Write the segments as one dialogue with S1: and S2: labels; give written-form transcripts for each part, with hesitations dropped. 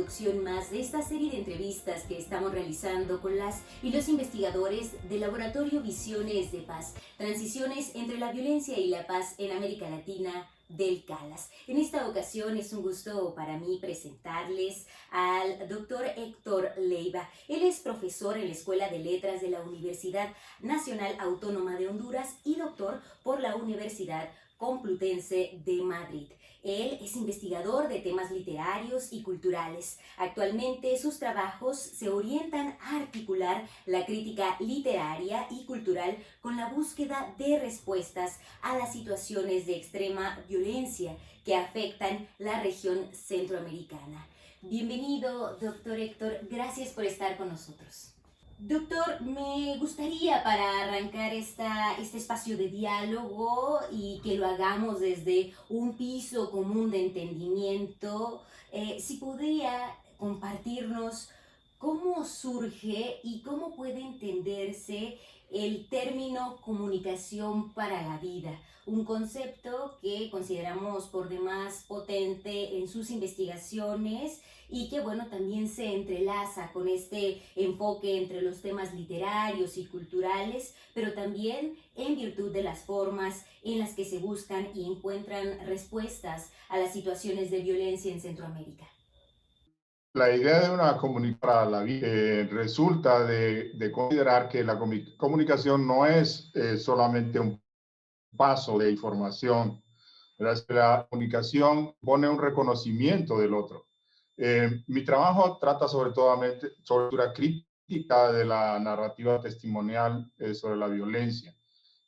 S1: producción más de esta serie de entrevistas que estamos realizando con las y los investigadores del Laboratorio Visiones de Paz, Transiciones entre la Violencia y la Paz en América Latina, del CALAS. En esta ocasión es un gusto para mí presentarles al doctor Héctor Leiva. Él es profesor en la Escuela de Letras de la Universidad Nacional Autónoma de Honduras y doctor por la Universidad Complutense de Madrid. Él es investigador de temas literarios y culturales. Actualmente sus trabajos se orientan a articular la crítica literaria y cultural con la búsqueda de respuestas a las situaciones de extrema violencia que afectan la región centroamericana. Bienvenido, doctor Héctor. Gracias por estar con nosotros. Doctor, me gustaría para arrancar este espacio de diálogo y que lo hagamos desde un piso común de entendimiento, si podría compartirnos cómo surge y cómo puede entenderse el término comunicación para la vida, un concepto que consideramos por demás potente en sus investigaciones y que bueno, también se entrelaza con este enfoque entre los temas literarios y culturales, pero también en virtud de las formas en las que se buscan y encuentran respuestas a las situaciones de violencia en Centroamérica.
S2: La idea de una comunicación para la vida resulta de considerar que la comunicación no es solamente un paso de información, ¿verdad? La comunicación pone un reconocimiento del otro. Mi trabajo trata sobre todo sobre la crítica de la narrativa testimonial sobre la violencia.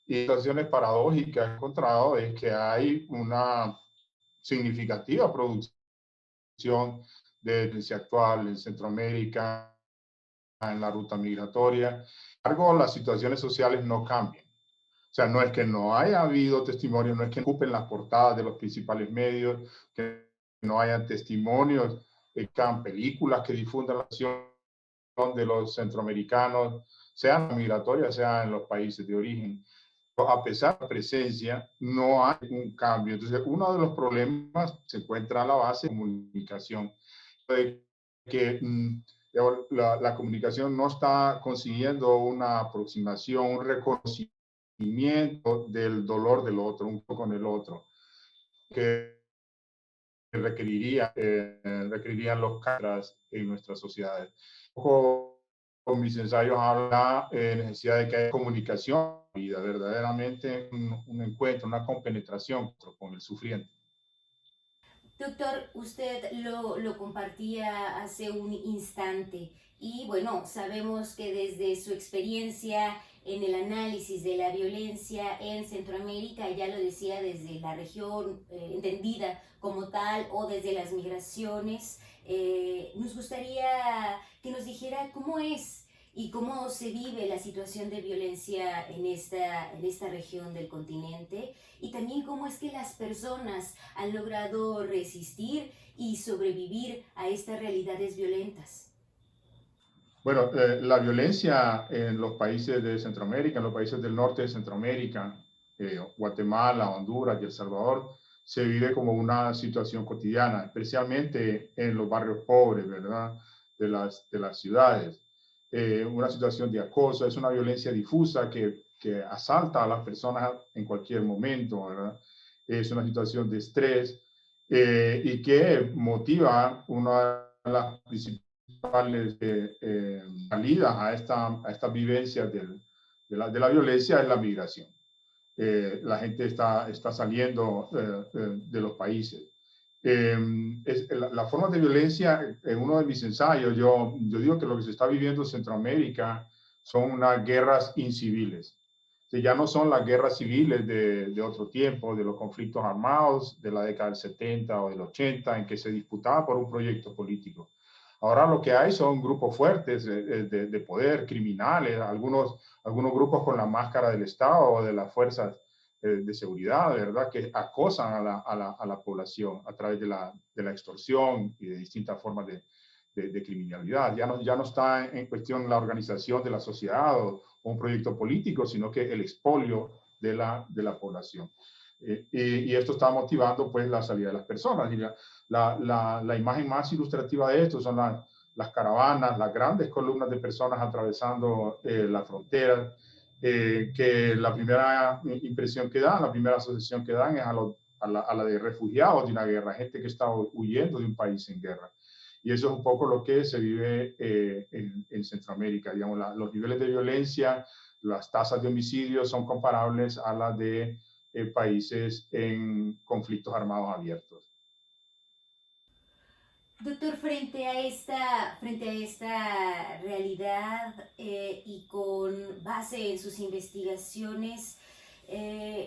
S2: Y situaciones paradójicas que he encontrado es que hay una significativa producción de violencia actual en Centroamérica, en la ruta migratoria. Sin embargo, las situaciones sociales no cambian. O sea, no es que no haya habido testimonio, no es que ocupen las portadas de los principales medios, que no hayan testimonios, que hayan películas que difundan la acción de los centroamericanos, sean migratorias, sean en los países de origen. A pesar de la presencia, no hay un cambio. Entonces, uno de los problemas se encuentra a la base de comunicación, de que la comunicación no está consiguiendo una aproximación, un reconocimiento del dolor del otro, un poco con el otro, que requerirían los caras en nuestras sociedades. Un poco con mis ensayos habla de necesidad de que haya comunicación, vida, verdaderamente un encuentro, una compenetración con el sufriente.
S1: Doctor, usted lo compartía hace un instante y bueno, sabemos que desde su experiencia en el análisis de la violencia en Centroamérica, ya lo decía desde la región entendida como tal o desde las migraciones, nos gustaría que nos dijera cómo es y cómo se vive la situación de violencia en esta región del continente y también cómo es que las personas han logrado resistir y sobrevivir a estas realidades violentas.
S2: Bueno, la violencia en los países de Centroamérica, en los países del norte de Centroamérica, Guatemala, Honduras y El Salvador, se vive como una situación cotidiana, especialmente en los barrios pobres, ¿verdad? De las ciudades. Una situación de acoso, es una violencia difusa que asalta a las personas en cualquier momento, ¿verdad? Es una situación de estrés y que motiva una de las principales salidas a esta vivencia de la violencia es la migración. La gente está saliendo de los países. La forma de violencia, en uno de mis ensayos, yo digo que lo que se está viviendo en Centroamérica son unas guerras inciviles. Que ya no son las guerras civiles de otro tiempo, de los conflictos armados de la década del 70 o del 80, en que se disputaba por un proyecto político. Ahora lo que hay son grupos fuertes de poder, criminales, algunos grupos con la máscara del Estado o de las fuerzas de seguridad, ¿verdad? Que acosan a la población a través de la extorsión y de distintas formas de criminalidad. Ya no está en cuestión la organización de la sociedad o un proyecto político, sino que el expolio de la población. Y esto está motivando pues la salida de las personas. Y la imagen más ilustrativa de esto son las caravanas, las grandes columnas de personas atravesando la frontera, que la primera impresión que dan, la primera asociación que dan es a la de refugiados de una guerra, gente que está huyendo de un país en guerra. Y eso es un poco lo que se vive en Centroamérica. Digamos, los niveles de violencia, las tasas de homicidios son comparables a las de países en conflictos armados abiertos.
S1: Doctor, frente a esta realidad y con base en sus investigaciones,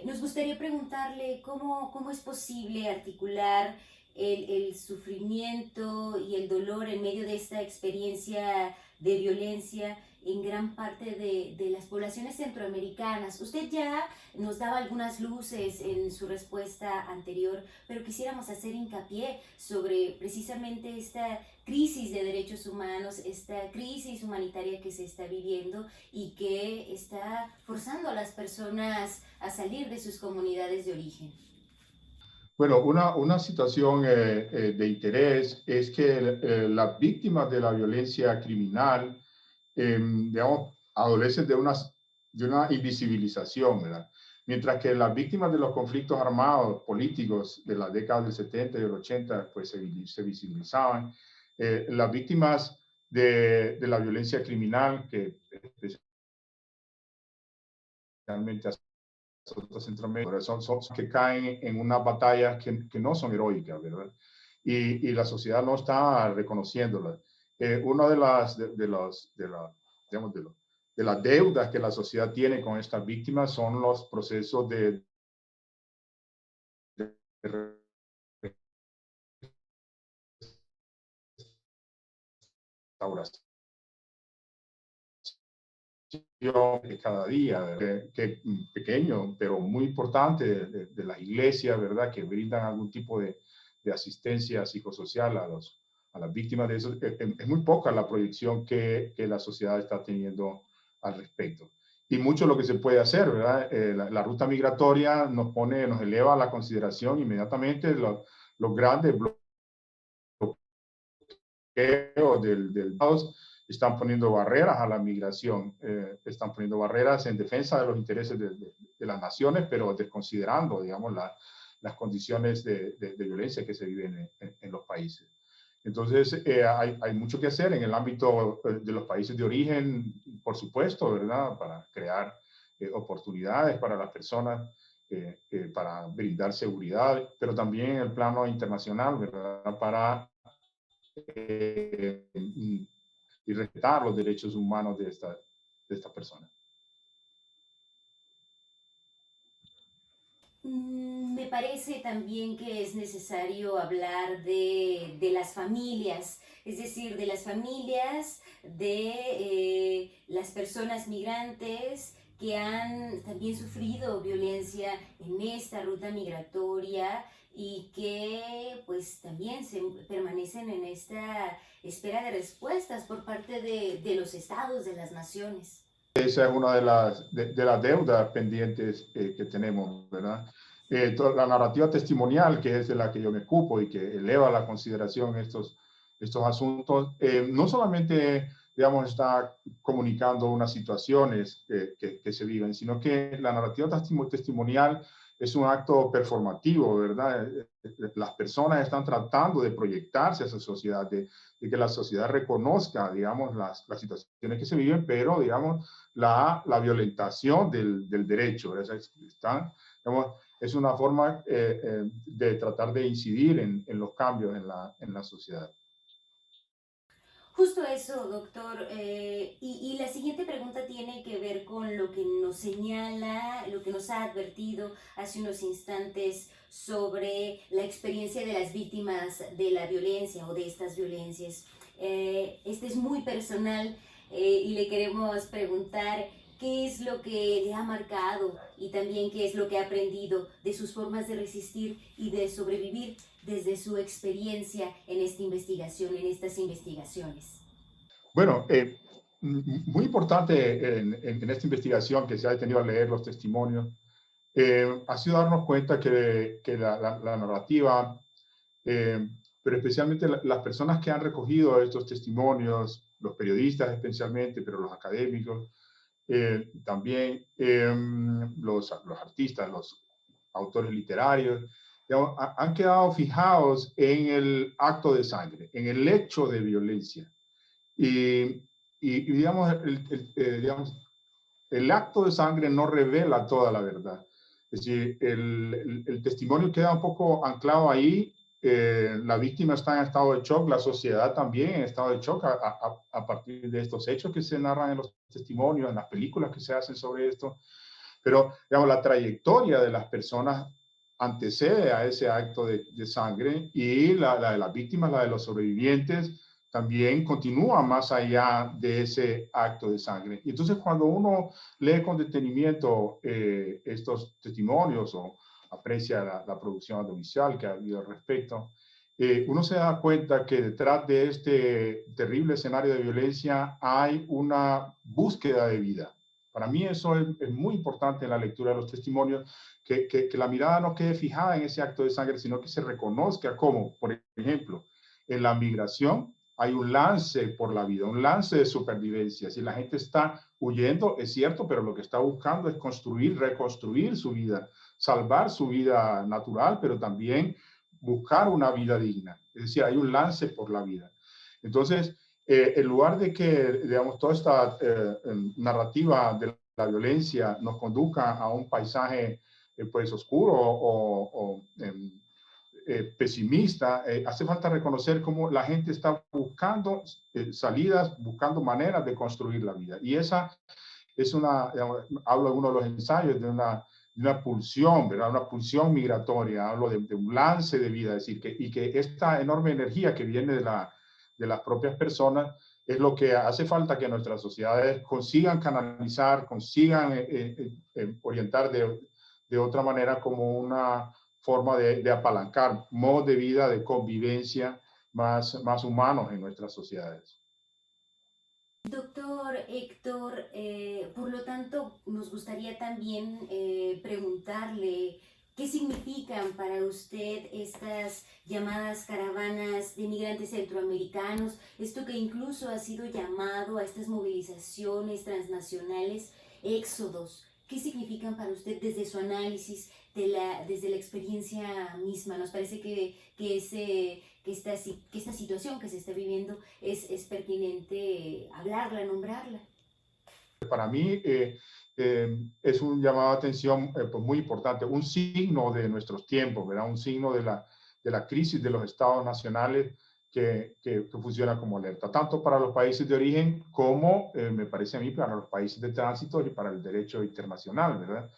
S1: nos gustaría preguntarle cómo es posible articular el sufrimiento y el dolor en medio de esta experiencia de violencia en gran parte de las poblaciones centroamericanas. Usted ya nos daba algunas luces en su respuesta anterior, pero quisiéramos hacer hincapié sobre precisamente esta crisis de derechos humanos, esta crisis humanitaria que se está viviendo y que está forzando a las personas a salir de sus comunidades de origen.
S2: Bueno, una situación de interés es que las víctimas de la violencia criminal, digamos, adolecen de una invisibilización, ¿verdad? Mientras que las víctimas de los conflictos armados políticos de las décadas del 70 y del 80, pues se visibilizaban. Las víctimas de la violencia criminal, que especialmente Centroamérica, son que caen en unas batallas que no son heroicas, ¿verdad? Y la sociedad no está reconociéndolas. Una digamos, de las deudas que la sociedad tiene con estas víctimas son los procesos de restauración cada día, que pequeño, pero muy importante de las iglesias, ¿verdad? Que brindan algún tipo de asistencia psicosocial a las víctimas de eso. Es muy poca la proyección que la sociedad está teniendo al respecto. Y mucho lo que se puede hacer, ¿verdad? La ruta migratoria nos eleva a la consideración inmediatamente los grandes bloqueos del están poniendo barreras a la migración, están poniendo barreras en defensa de los intereses de las naciones, pero desconsiderando, digamos, las condiciones de violencia que se viven en los países. Entonces, hay mucho que hacer en el ámbito de los países de origen, por supuesto, ¿verdad? Para crear oportunidades para las personas, para brindar seguridad, pero también en el plano internacional, ¿verdad? Para y respetar los derechos humanos de esta persona.
S1: Me parece también que es necesario hablar de las familias, es decir, de las familias de las personas migrantes que han también sufrido violencia en esta ruta migratoria y que pues también permanecen en esta espera de respuestas por parte de los estados, de las naciones.
S2: Esa es una de las deudas pendientes que tenemos, ¿verdad? La narrativa testimonial, que es de la que yo me ocupo y que eleva a la consideración estos asuntos, no solamente, digamos, está comunicando unas situaciones que se viven, sino que la narrativa testimonial es un acto performativo, ¿verdad? Las personas están tratando de proyectarse a esa sociedad, de que la sociedad reconozca, digamos, las situaciones que se viven, pero, digamos, la violentación del derecho. Digamos, es una forma de tratar de incidir en los cambios en la sociedad.
S1: Justo eso, doctor. Y la siguiente pregunta tiene que ver con lo que nos señala, lo que nos ha advertido hace unos instantes sobre la experiencia de las víctimas de la violencia o de estas violencias. Este es muy personal y le queremos preguntar qué es lo que le ha marcado y también qué es lo que ha aprendido de sus formas de resistir y de sobrevivir desde su experiencia en esta investigación, en estas investigaciones.
S2: Bueno, muy importante en esta investigación que se ha detenido a leer los testimonios ha sido darnos cuenta que la narrativa, pero especialmente las personas que han recogido estos testimonios, los periodistas especialmente, pero los académicos, también los artistas, los autores literarios, digamos, han quedado fijados en el acto de sangre, en el hecho de violencia. Digamos, digamos, el acto de sangre no revela toda la verdad. Es decir, el testimonio queda un poco anclado ahí. La víctima está en estado de shock, la sociedad también en estado de shock a partir de estos hechos que se narran en los testimonios, en las películas que se hacen sobre esto. Pero, digamos, la trayectoria de las personas antecede a ese acto de sangre, y la de las víctimas, la de los sobrevivientes, también continúa más allá de ese acto de sangre. Y entonces, cuando uno lee con detenimiento estos testimonios o aprecia la producción audiovisual que ha habido al respecto, uno se da cuenta que detrás de este terrible escenario de violencia hay una búsqueda de vida. Para mí eso es muy importante en la lectura de los testimonios, que la mirada no quede fijada en ese acto de sangre, sino que se reconozca como, por ejemplo, en la migración hay un lance por la vida, un lance de supervivencia. Si la gente está huyendo, es cierto, pero lo que está buscando es construir, reconstruir su vida, salvar su vida natural, pero también buscar una vida digna. Es decir, hay un lance por la vida. Entonces, en lugar de que, digamos, toda esta narrativa de la violencia nos conduzca a un paisaje pues oscuro o pesimista, hace falta reconocer cómo la gente está buscando salidas, buscando maneras de construir la vida. Y esa es una, digamos, hablo de uno de los ensayos de una pulsión, ¿verdad? Una pulsión migratoria, hablo de un lance de vida, es decir, que esta enorme energía que viene de las propias personas es lo que hace falta que nuestras sociedades consigan canalizar, consigan orientar de otra manera, como una forma de apalancar modos de vida, de convivencia más humanos en nuestras sociedades.
S1: Doctor Héctor, por lo tanto, nos gustaría también preguntarle qué significan para usted estas llamadas caravanas de migrantes centroamericanos, esto que incluso ha sido llamado a estas movilizaciones transnacionales, éxodos. ¿Qué significan para usted desde su análisis, desde la experiencia misma? Nos parece que esta situación que se está viviendo es pertinente hablarla, nombrarla.
S2: Para mí es un llamado de atención pues muy importante, un signo de nuestros tiempos, ¿verdad? Un signo de la crisis de los estados nacionales que funciona como alerta, tanto para los países de origen como, me parece a mí, para los países de tránsito y para el derecho internacional, ¿verdad?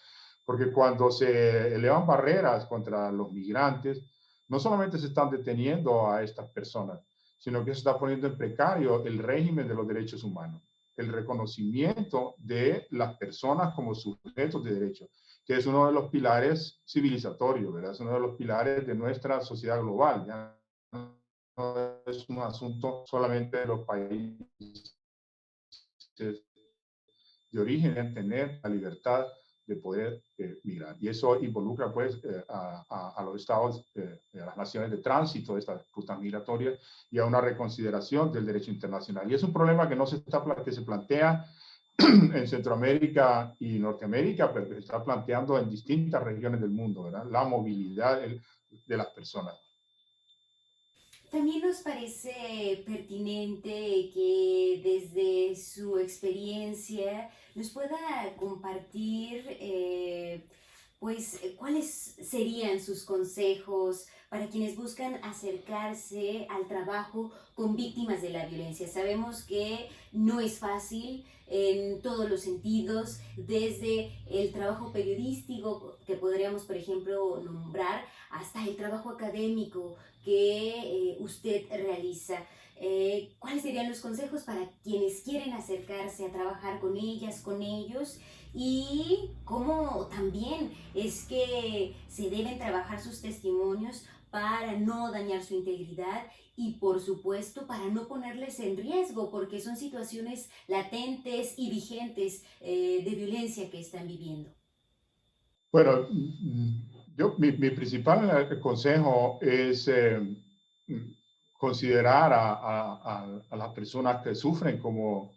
S2: Porque cuando se elevan barreras contra los migrantes, no solamente se están deteniendo a estas personas, sino que se está poniendo en precario el régimen de los derechos humanos, el reconocimiento de las personas como sujetos de derecho, que es uno de los pilares civilizatorios, ¿verdad? Es uno de los pilares de nuestra sociedad global. Ya no es un asunto solamente de los países de origen, en tener la libertad de poder migrar. Y eso involucra pues a los estados, a las naciones de tránsito de estas rutas migratorias, y a una reconsideración del derecho internacional. Y es un problema que que se plantea en Centroamérica y Norteamérica, pero que se está planteando en distintas regiones del mundo, ¿verdad? La movilidad de las personas.
S1: También nos parece pertinente que desde su experiencia nos pueda compartir cuáles serían sus consejos para quienes buscan acercarse al trabajo con víctimas de la violencia. Sabemos que no es fácil en todos los sentidos, desde el trabajo periodístico que podríamos, por ejemplo, nombrar, hasta el trabajo académico que usted realiza. ¿Cuáles serían los consejos para quienes quieren acercarse a trabajar con ellas, con ellos? Y cómo también es que se deben trabajar sus testimonios para no dañar su integridad y, por supuesto, para no ponerles en riesgo, porque son situaciones latentes y vigentes de violencia que están viviendo.
S2: Bueno, mi principal consejo es mm, considerar a las personas que sufren como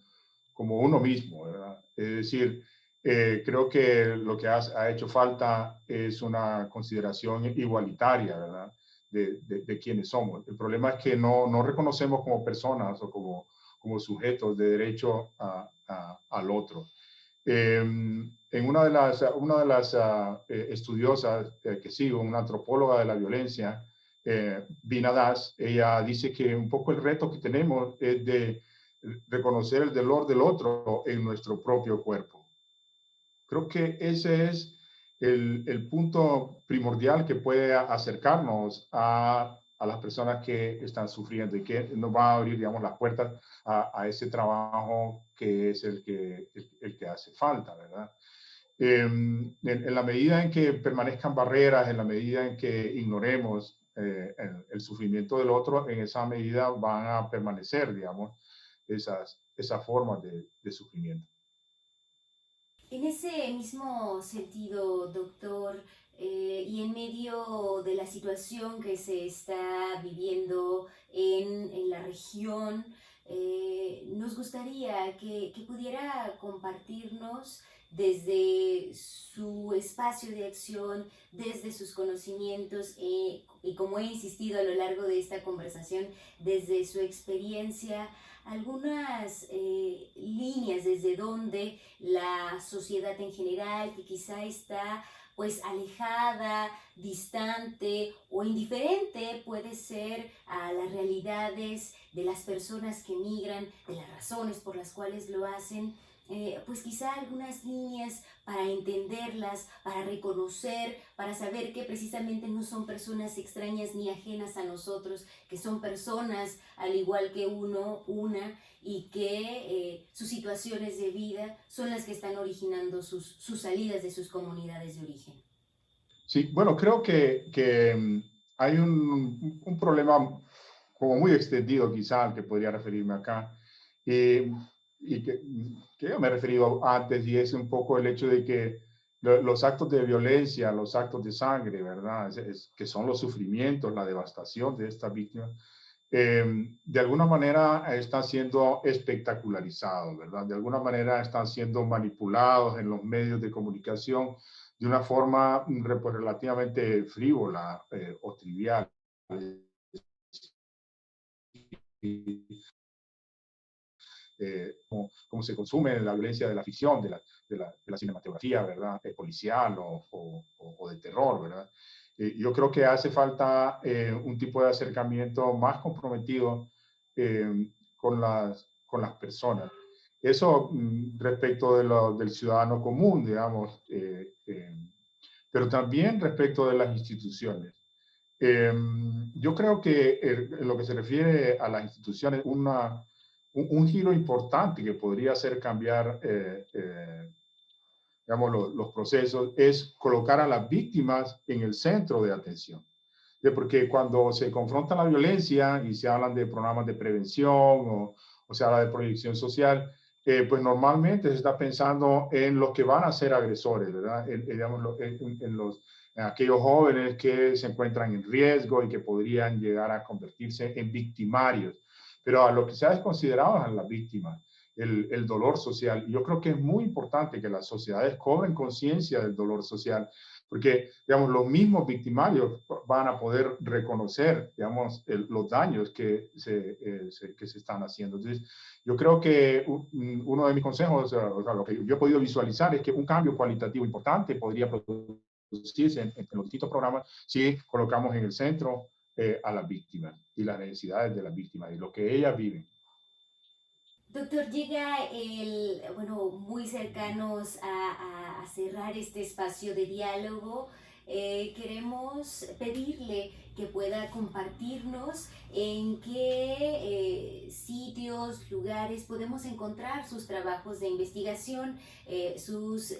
S2: uno mismo, ¿verdad? Es decir, creo que lo que ha hecho falta es una consideración igualitaria, ¿verdad? De quiénes somos. El problema es que no reconocemos como personas o como sujetos de derecho al otro. En una de las estudiosas que sigo, una antropóloga de la violencia, Vina Das, ella dice que un poco el reto que tenemos es de reconocer el dolor del otro en nuestro propio cuerpo. Creo que ese es el punto primordial que puede acercarnos a las personas que están sufriendo y que nos va a abrir, digamos, las puertas a ese trabajo que es el que hace falta, ¿verdad? En la medida en que permanezcan barreras, en la medida en que ignoremos el sufrimiento del otro, en esa medida van a permanecer, digamos, esas formas de sufrimiento.
S1: En ese mismo sentido, doctor, y en medio de la situación que se está viviendo en la región, nos gustaría que pudiera compartirnos desde su espacio de acción, desde sus conocimientos y como he insistido a lo largo de esta conversación, desde su experiencia, algunas líneas desde donde la sociedad en general, que quizá está pues alejada, distante o indiferente puede ser a las realidades de las personas que migran, de las razones por las cuales lo hacen, pues quizá algunas líneas para entenderlas, para reconocer, para saber que precisamente no son personas extrañas ni ajenas a nosotros, que son personas al igual que uno, una, y que sus situaciones de vida son las que están originando sus salidas de sus comunidades de origen.
S2: Sí, bueno, creo que hay un problema como muy extendido quizá al que podría referirme acá, eh, y que yo me he referido antes, y es un poco el hecho de que los actos de violencia, los actos de sangre, ¿verdad? Que son los sufrimientos, la devastación de estas víctimas, de alguna manera están siendo espectacularizados, ¿verdad? De alguna manera están siendo manipulados en los medios de comunicación de una forma pues, relativamente frívola o trivial. Como se consume la violencia de la ficción, de la cinematografía, ¿verdad? Policial o de terror, ¿verdad? Yo creo que hace falta un tipo de acercamiento más comprometido con las personas. Eso respecto del ciudadano común, digamos, pero también respecto de las instituciones. Yo creo que en lo que se refiere a las instituciones, un giro importante que podría hacer cambiar digamos, los procesos es colocar a las víctimas en el centro de atención. Porque cuando se confronta la violencia y se hablan de programas de prevención o se habla de proyección social, pues normalmente se está pensando en los que van a ser agresores, ¿verdad? Digamos, en aquellos jóvenes que se encuentran en riesgo y que podrían llegar a convertirse en victimarios. Pero a lo que se ha desconsiderado es a las víctimas, el dolor social. Y yo creo que es muy importante que las sociedades cobren conciencia del dolor social, porque, digamos, los mismos victimarios van a poder reconocer, digamos, los daños que se están haciendo. Entonces, yo creo que uno de mis consejos, o sea, lo que yo he podido visualizar es que un cambio cualitativo importante podría producirse en los distintos programas si colocamos en el centro a las víctimas y las necesidades de las víctimas y lo que ellas viven.
S1: Doctor, llega bueno, muy cercanos a cerrar este espacio de diálogo. Queremos pedirle que pueda compartirnos en qué sitios, lugares podemos encontrar sus trabajos de investigación, sus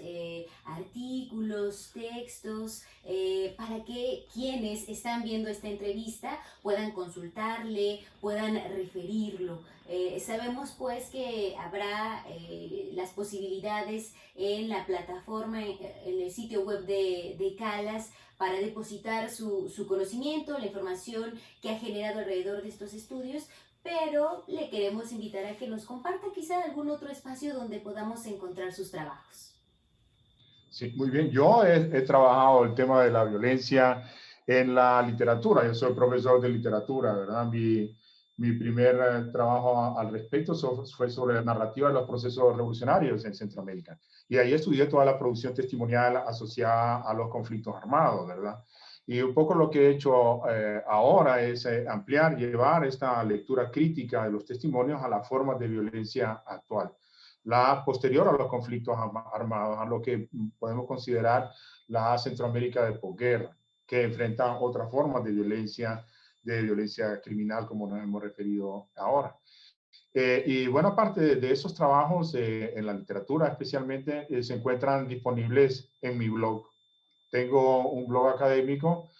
S1: artículos, textos, para que quienes están viendo esta entrevista puedan consultarle, puedan referirlo. Sabemos pues que habrá las posibilidades en la plataforma, en el sitio web de CALAS, para depositar su conocimiento, la información que ha generado alrededor de estos estudios, pero le queremos invitar a que nos comparta quizá algún otro espacio donde podamos encontrar sus trabajos.
S2: Sí, muy bien. Yo he trabajado el tema de la violencia en la literatura. Yo soy profesor de literatura, ¿verdad? Mi primer trabajo al respecto fue sobre la narrativa de los procesos revolucionarios en Centroamérica. Y ahí estudié toda la producción testimonial asociada a los conflictos armados, ¿verdad? Y un poco lo que he hecho ahora es ampliar, llevar esta lectura crítica de los testimonios a las formas de violencia actual, la posterior a los conflictos armados, a lo que podemos considerar la Centroamérica de posguerra, que enfrenta otras formas de violencia criminal, como nos hemos referido ahora. Y buena parte de esos trabajos en la literatura especialmente se encuentran disponibles en mi blog. Tengo un blog académico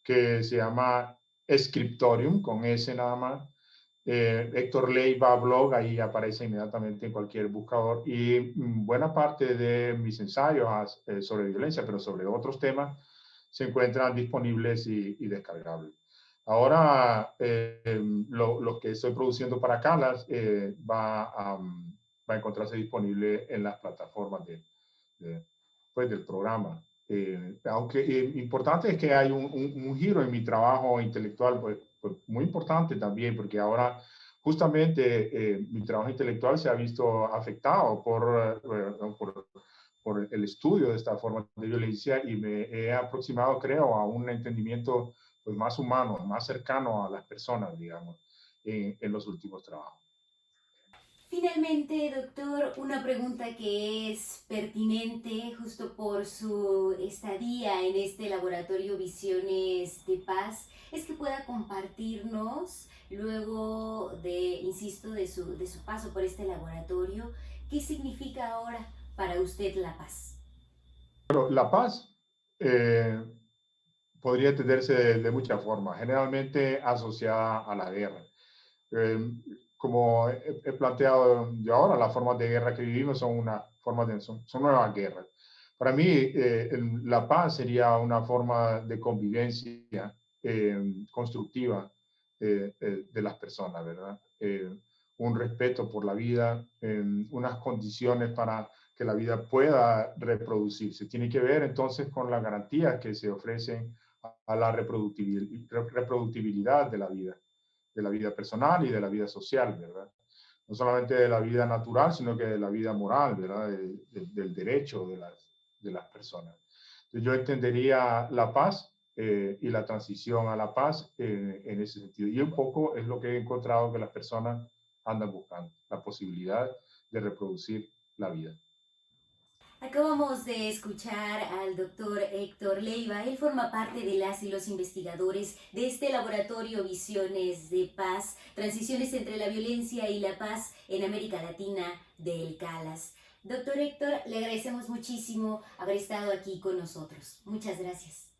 S2: que se llama Scriptorium, con S nada más. Héctor Leiva blog, ahí aparece inmediatamente en cualquier buscador, y buena parte de mis ensayos sobre violencia, pero sobre otros temas, se encuentran disponibles y descargables. Ahora, lo que estoy produciendo para CALAS va a encontrarse disponible en las plataformas pues, del programa. Aunque importante es que hay un giro en mi trabajo intelectual, pues muy importante también, porque ahora justamente mi trabajo intelectual se ha visto afectado por el estudio de esta forma de violencia, y me he aproximado, creo, a un entendimiento pues, más humano, más cercano a las personas, digamos, en los últimos trabajos.
S1: Finalmente, doctor, una pregunta que es pertinente justo por su estadía en este laboratorio Visiones de Paz, es que pueda compartirnos, luego de, insisto, de su paso por este laboratorio, ¿qué significa ahora para usted la paz?
S2: Pero la paz podría entenderse de muchas formas, generalmente asociada a la guerra. Como he planteado yo ahora, las formas de guerra que vivimos son son nuevas guerras. Para mí, la paz sería una forma de convivencia constructiva de las personas, ¿verdad? Un respeto por la vida, unas condiciones para que la vida pueda reproducirse. Tiene que ver entonces con las garantías que se ofrecen a la reproductibilidad de la vida personal y de la vida social, ¿verdad? No solamente de la vida natural, sino que de la vida moral, ¿verdad? Del derecho de las personas. Entonces yo entendería la paz y la transición a la paz en ese sentido. Y un poco es lo que he encontrado que las personas andan buscando, la posibilidad de reproducir la vida.
S1: Acabamos de escuchar al doctor Héctor Leiva. Él forma parte de las y los investigadores de este laboratorio Visiones de Paz, transiciones entre la violencia y la paz en América Latina del CALAS. Doctor Héctor, le agradecemos muchísimo haber estado aquí con nosotros. Muchas gracias.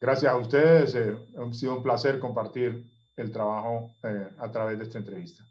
S2: Gracias a ustedes. Ha sido un placer compartir el trabajo a través de esta entrevista.